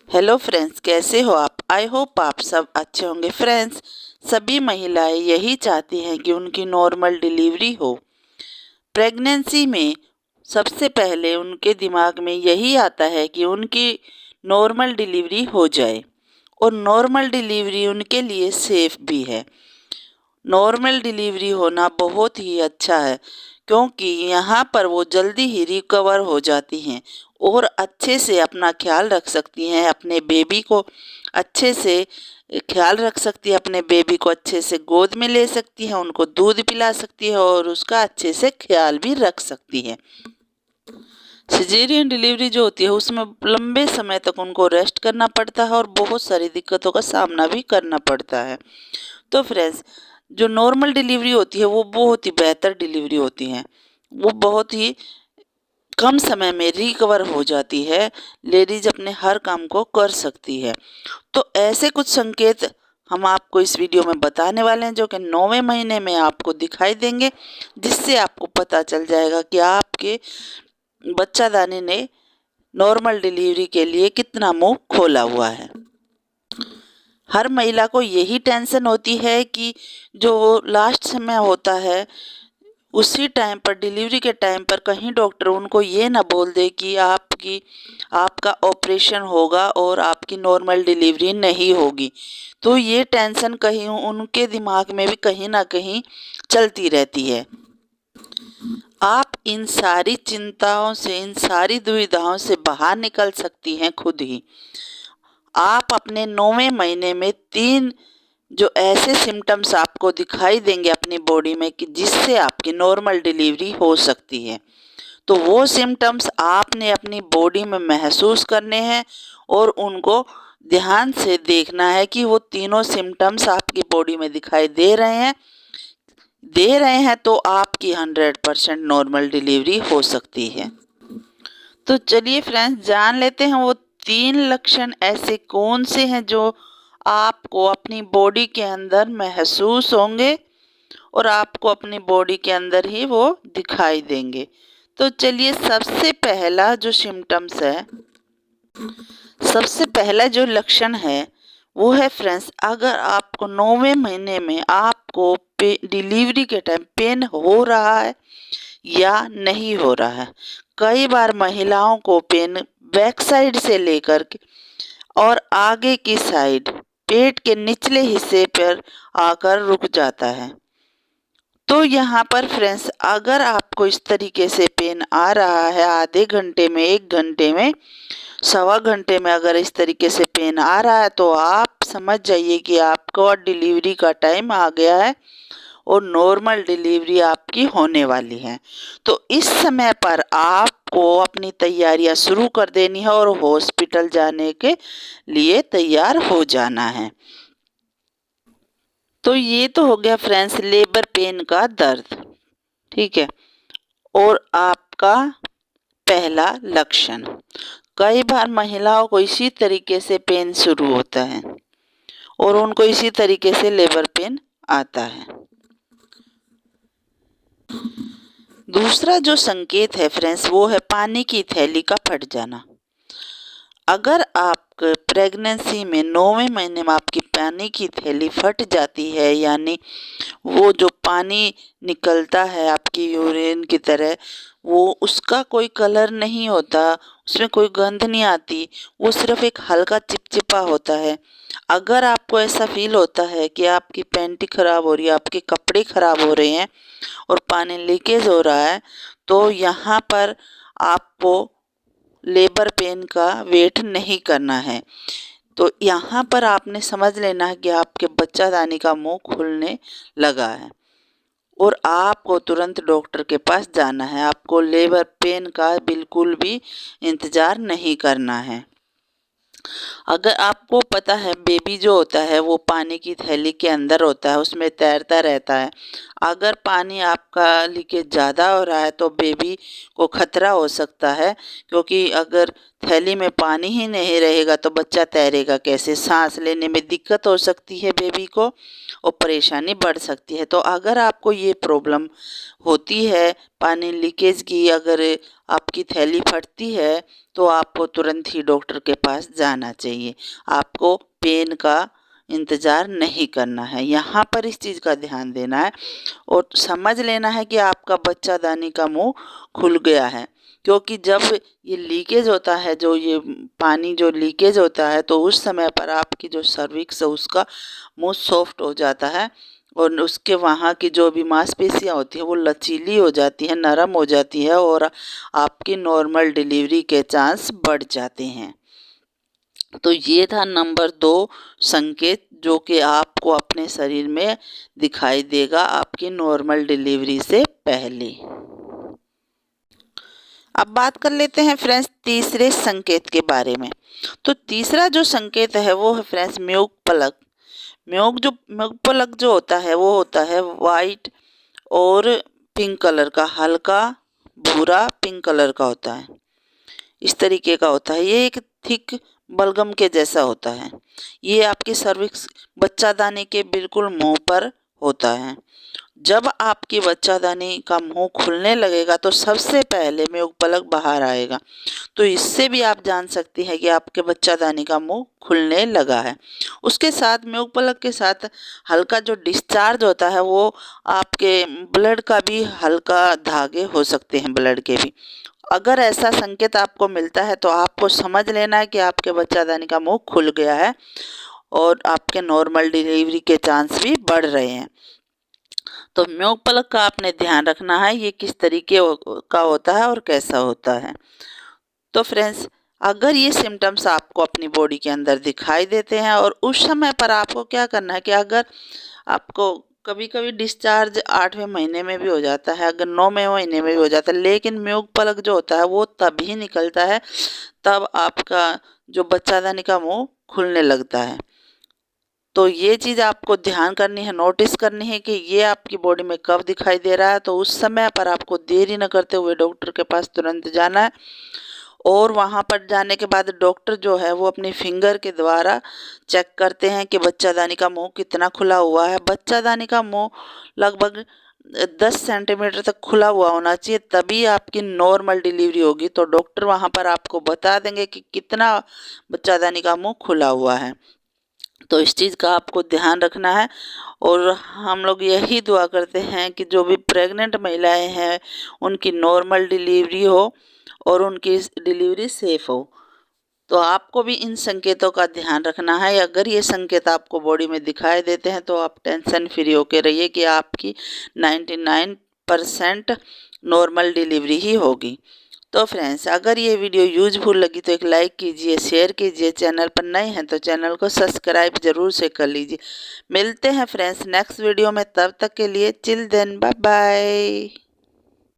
Hello friends, कैसे हो आप? आई होप आप सब अच्छे होंगे। फ्रेंड्स, सभी महिलाएं यही चाहती हैं कि उनकी नॉर्मल डिलीवरी हो। प्रेगनेंसी में सबसे पहले उनके दिमाग में यही आता है कि उनकी नॉर्मल डिलीवरी हो जाए, और नॉर्मल डिलीवरी उनके लिए सेफ भी है। नॉर्मल डिलीवरी होना बहुत ही अच्छा है, क्योंकि यहाँ पर वो जल्दी ही रिकवर हो जाती हैं और अच्छे से अपना ख्याल रख सकती हैं, अपने बेबी को अच्छे से ख्याल रख सकती है, अपने बेबी को अच्छे से गोद में ले सकती है, उनको दूध पिला सकती है और उसका अच्छे से ख्याल भी रख सकती है। सिजेरियन डिलीवरी जो होती है उसमें लंबे समय तक उनको रेस्ट करना पड़ता है और बहुत सारी दिक्कतों का सामना भी करना पड़ता है। तो फ्रेंड्स, जो नॉर्मल डिलीवरी होती है वो बहुत ही बेहतर डिलीवरी होती है। वो बहुत ही कम समय में रिकवर हो जाती है, लेडीज अपने हर काम को कर सकती है। तो ऐसे कुछ संकेत हम आपको इस वीडियो में बताने वाले हैं, जो कि 9वें महीने में आपको दिखाई देंगे, जिससे आपको पता चल जाएगा कि आपके बच्चादानी ने नॉर्मल डिलीवरी के लिए कितना मुंह खोला हुआ है। हर महिला को यही टेंशन होती है कि जो लास्ट समय होता है उसी टाइम पर, डिलीवरी के टाइम पर, कहीं डॉक्टर उनको ये ना बोल दे कि आपका ऑपरेशन होगा और आपकी नॉर्मल डिलीवरी नहीं होगी। तो ये टेंशन कहीं उनके दिमाग में भी कहीं ना कहीं चलती रहती है। आप इन सारी चिंताओं से, इन सारी दुविधाओं से बाहर निकल सकती हैं खुद ही। आप अपने 9वें महीने में 3 जो ऐसे सिम्टम्स आपको दिखाई देंगे अपनी बॉडी में कि जिससे आपकी नॉर्मल डिलीवरी हो सकती है। तो वो सिम्टम्स आपने अपनी बॉडी में महसूस करने हैं और उनको ध्यान से देखना है कि वो तीनों सिम्टम्स आपकी बॉडी में दिखाई दे रहे हैं तो आपकी 100% नॉर्मल डिलीवरी हो सकती है। तो चलिए फ्रेंड्स, जान लेते हैं वो 3 लक्षण ऐसे कौन से हैं जो आपको अपनी बॉडी के अंदर महसूस होंगे और आपको अपनी बॉडी के अंदर ही वो दिखाई देंगे। तो चलिए, सबसे पहला जो सिम्टम्स है, सबसे पहला जो लक्षण है वो है फ्रेंड्स, अगर आपको 9वें महीने में आपको डिलीवरी के टाइम पेन हो रहा है या नहीं हो रहा है। कई बार महिलाओं को पेन बैक साइड से लेकर के और आगे की साइड, पेट के निचले हिस्से पर आकर रुक जाता है। तो यहाँ पर फ्रेंड्स, अगर आपको इस तरीके से पेन आ रहा है, आधे घंटे में, 1 घंटे में, सवा घंटे में अगर इस तरीके से पेन आ रहा है, तो आप समझ जाइए कि आपको डिलीवरी का टाइम आ गया है और नॉर्मल डिलीवरी आपकी होने वाली है। तो इस समय पर आपको अपनी तैयारियां शुरू कर देनी है और हॉस्पिटल जाने के लिए तैयार हो जाना है। तो ये तो हो गया फ्रेंड्स लेबर पेन का दर्द, ठीक है। और आपका पहला लक्षण, कई बार महिलाओं को इसी तरीके से पेन शुरू होता है और उनको इसी तरीके से लेबर पेन आता है। दूसरा जो संकेत है फ्रेंड्स, वो है पानी की थैली का फट जाना। अगर आप प्रेगनेंसी में 9वें महीने में आपकी पानी की थैली फट जाती है, यानी वो जो पानी निकलता है आपकी यूरिन की तरह, वो उसका कोई कलर नहीं होता, उसमें कोई गंध नहीं आती, वो सिर्फ एक हल्का चिपचिपा होता है। अगर आपको ऐसा फील होता है कि आपकी पैंटी खराब हो रही है, आपके कपड़े खराब हो रहे हैं और पानी लीकेज हो रहा है, तो यहाँ पर आपको लेबर पेन का वेट नहीं करना है। तो यहाँ पर आपने समझ लेना है कि आपके बच्चादानी का मुंह खुलने लगा है और आपको तुरंत डॉक्टर के पास जाना है। आपको लेबर पेन का बिल्कुल भी इंतज़ार नहीं करना है। अगर आपको पता है बेबी जो होता है वो पानी की थैली के अंदर होता है, उसमें तैरता रहता है, अगर पानी आपका लीकेज ज़्यादा हो रहा है तो बेबी को खतरा हो सकता है, क्योंकि अगर थैली में पानी ही नहीं रहेगा तो बच्चा तैरेगा कैसे, सांस लेने में दिक्कत हो सकती है बेबी को और परेशानी बढ़ सकती है। तो अगर आपको ये प्रॉब्लम होती है पानी लीकेज की, अगर आपकी थैली फटती है तो आपको तुरंत ही डॉक्टर के पास जाना चाहिए। आपको पेन का इंतज़ार नहीं करना है, यहाँ पर इस चीज़ का ध्यान देना है और समझ लेना है कि आपका बच्चादानी का मुंह खुल गया है। क्योंकि जब ये लीकेज होता है, जो ये पानी जो लीकेज होता है, तो उस समय पर आपकी जो सर्विक्स है उसका मुंह सॉफ्ट हो जाता है और उसके वहाँ की जो भी मांसपेशियाँ होती हैं वो लचीली हो जाती हैं, नरम हो जाती है और आपकी नॉर्मल डिलीवरी के चांस बढ़ जाते हैं। तो ये था नंबर 2 संकेत जो कि आपको अपने शरीर में दिखाई देगा आपकी नॉर्मल डिलीवरी से पहले। अब बात कर लेते हैं फ्रेंड्स तीसरे संकेत के बारे में। तो तीसरा जो संकेत है वो है फ्रेंड्स म्यूक पलक। म्यूक पलक जो होता है वो होता है वाइट और पिंक कलर का, हल्का भूरा पिंक कलर का होता है, इस तरीके का होता है। ये एक थिक बलगम के जैसा होता है। ये आपकी सर्विक्स बच्चादानी के बिल्कुल मुंह पर होता है। जब आपकी बच्चादानी का मुंह खुलने लगेगा तो सबसे पहले म्यूक पलक बाहर आएगा। तो इससे भी आप जान सकती हैं कि आपके बच्चादानी का मुंह खुलने लगा है। उसके साथ म्यूक पलक के साथ हल्का जो डिस्चार्ज होता है वो आपके ब्लड का भी हल्का धागे हो सकते हैं, ब्लड के भी। अगर ऐसा संकेत आपको मिलता है तो आपको समझ लेना है कि आपके बच्चादानी का मुंह खुल गया है और आपके नॉर्मल डिलीवरी के चांस भी बढ़ रहे हैं। तो म्यूक पलक का आपने ध्यान रखना है, ये किस तरीके का होता है और कैसा होता है। तो फ्रेंड्स, अगर ये सिम्टम्स आपको अपनी बॉडी के अंदर दिखाई देते हैं और उस समय पर आपको क्या करना है कि अगर आपको कभी कभी डिस्चार्ज 8वें महीने में भी हो जाता है, अगर 9वें महीने में भी हो जाता है, लेकिन म्यूक पलक जो होता है वो तभी निकलता है तब आपका जो बच्चादानी का मुंह खुलने लगता है। तो ये चीज़ आपको ध्यान करनी है, नोटिस करनी है कि ये आपकी बॉडी में कब दिखाई दे रहा है। तो उस समय पर आपको देरी न करते हुए डॉक्टर के पास तुरंत जाना है और वहाँ पर जाने के बाद डॉक्टर जो है वो अपनी फिंगर के द्वारा चेक करते हैं कि बच्चादानी का मुंह कितना खुला हुआ है। बच्चादानी का मुंह लगभग 10 सेंटीमीटर तक खुला हुआ होना चाहिए, तभी आपकी नॉर्मल डिलीवरी होगी। तो डॉक्टर वहाँ पर आपको बता देंगे कि कितना बच्चादानी का मुंह खुला हुआ है। तो इस चीज़ का आपको ध्यान रखना है और हम लोग यही दुआ करते हैं कि जो भी प्रेग्नेंट महिलाएं हैं उनकी नॉर्मल डिलीवरी हो और उनकी डिलीवरी सेफ हो। तो आपको भी इन संकेतों का ध्यान रखना है। अगर ये संकेत आपको बॉडी में दिखाई देते हैं तो आप टेंशन फ्री होकर रहिए कि आपकी 99% नॉर्मल डिलीवरी ही होगी। तो फ्रेंड्स, अगर ये वीडियो यूजफुल लगी तो एक लाइक कीजिए, शेयर कीजिए, चैनल पर नए हैं तो चैनल को सब्सक्राइब जरूर से कर लीजिए। मिलते हैं फ्रेंड्स नेक्स्ट वीडियो में, तब तक के लिए चिल देन बाय बाय।